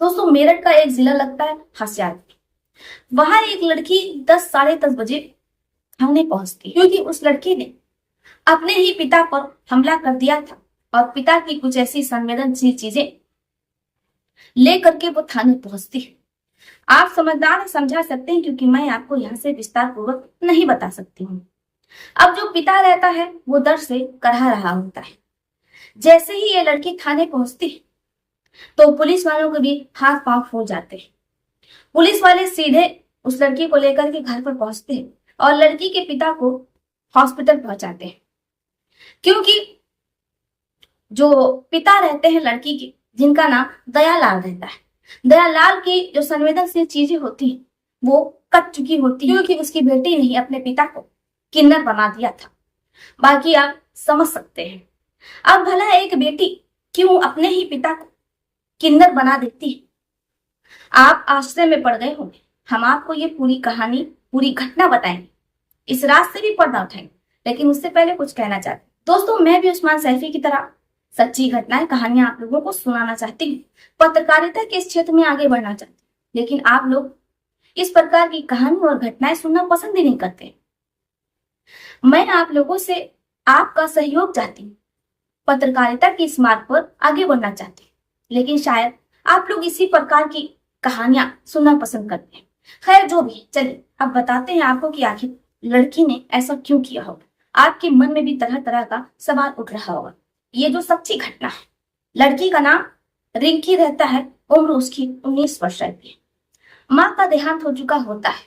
दोस्तों, मेरठ का एक जिला लगता है होशियारपुर। वहां एक लड़की 10 साढ़े 10 बजे थाने पहुंचती है, क्योंकि उस लड़की ने अपने ही पिता पर हमला कर दिया था और पिता की कुछ ऐसी संवेदनशील चीजें लेकर के वो थाने पहुंचती है। आप समझदार समझा सकते हैं, क्योंकि मैं आपको यहाँ से विस्तार पूर्वक नहीं बता सकती हूँ। अब जो पिता रहता है वो दर्द से करहा रहा होता है। जैसे ही ये लड़की थाने पहुंचती है तो पुलिस वालों के भी हाथ पांव फूल जाते हैं। पुलिस वाले सीधे उस लड़की को लेकर के घर पर पहुंचते हैं और लड़की के पिता को हॉस्पिटल पहुंचाते हैं, क्योंकि जो पिता रहते हैं लड़की के, जिनका नाम दयालाल रहता है, दयालाल की जो संवेदनशील चीजें होती हैं वो कट चुकी होती है, क्योंकि उसकी बेटी ने अपने पिता को किन्नर बना दिया था। बाकी आप समझ सकते हैं। अब भला एक बेटी क्यों अपने ही पिता को किन्नर बना देती है? आप आश्चर्य में पड़ गए होंगे। हम आपको ये पूरी कहानी, पूरी घटना बताएंगे, इस रात से भी पर्दा उठाएंगे। लेकिन उससे पहले कुछ कहना चाहते हैं। दोस्तों, मैं भी उस्मान सैफी की तरह सच्ची घटनाएं, कहानियां आप लोगों को सुनाना चाहती हूँ। पत्रकारिता के इस क्षेत्र में आगे बढ़ना चाहती हूँ, लेकिन आप लोग इस प्रकार की कहानी और घटनाएं सुनना पसंद ही नहीं करते। मैं आप लोगों से आपका सहयोग चाहती हूँ, पत्रकारिता की इस मार्ग पर आगे बढ़ना चाहती हूँ, लेकिन शायद आप लोग इसी प्रकार की कहानियां सुनना पसंद करते हैं। खैर, जो भी, चलिए अब बताते हैं आपको कि आखिर लड़की ने ऐसा क्यों किया होगा। आपके मन में भी तरह तरह का सवाल उठ रहा होगा। ये जो सच्ची घटना है, लड़की का नाम रिंकी रहता है, उम्र उसकी 19 वर्ष रहती है। माँ का देहांत हो चुका होता है।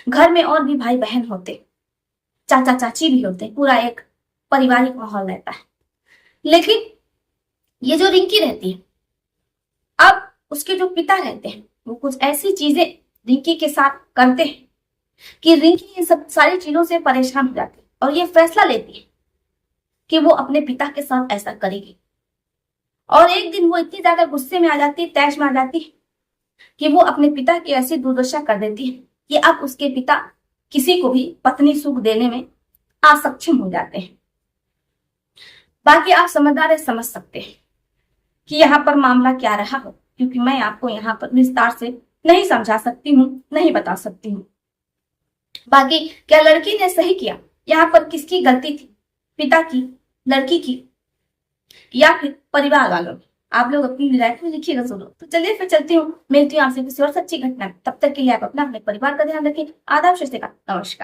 घर में और भी भाई बहन होते, चाचा चाची भी होते, पूरा एक पारिवारिक माहौल रहता है। लेकिन ये जो रिंकी रहती है, अब उसके जो पिता रहते हैं वो कुछ ऐसी चीजें रिंकी के साथ करते हैं कि रिंकी इन सब सारी चीजों से परेशान हो जाती है और ये फैसला लेती है कि वो अपने पिता के साथ ऐसा करेगी। और एक दिन वो इतनी ज्यादा गुस्से में आ जाती है, तैश में आ जाती है कि वो अपने पिता की ऐसी दुर्दशा कर देती है कि अब उसके पिता किसी को भी पत्नी सुख देने में असक्षम हो जाते हैं। बाकी आप समझदार है, समझ सकते हैं कि यहाँ पर मामला क्या रहा हो, क्योंकि मैं आपको यहाँ पर विस्तार से नहीं समझा सकती हूँ, नहीं बता सकती हूँ। बाकी क्या लड़की ने सही किया, यहाँ पर किसकी गलती थी, पिता की, लड़की की, या फिर परिवार वालों की? आप लोग अपनी राय में लिखिएगा जरूर। तो चलिए फिर चलती हूँ, मिलती हूँ आपसे किसी और सच्ची घटना में। तब तक के लिए आप अपना, अपने परिवार का ध्यान रखें। आदाब, नमस्कार।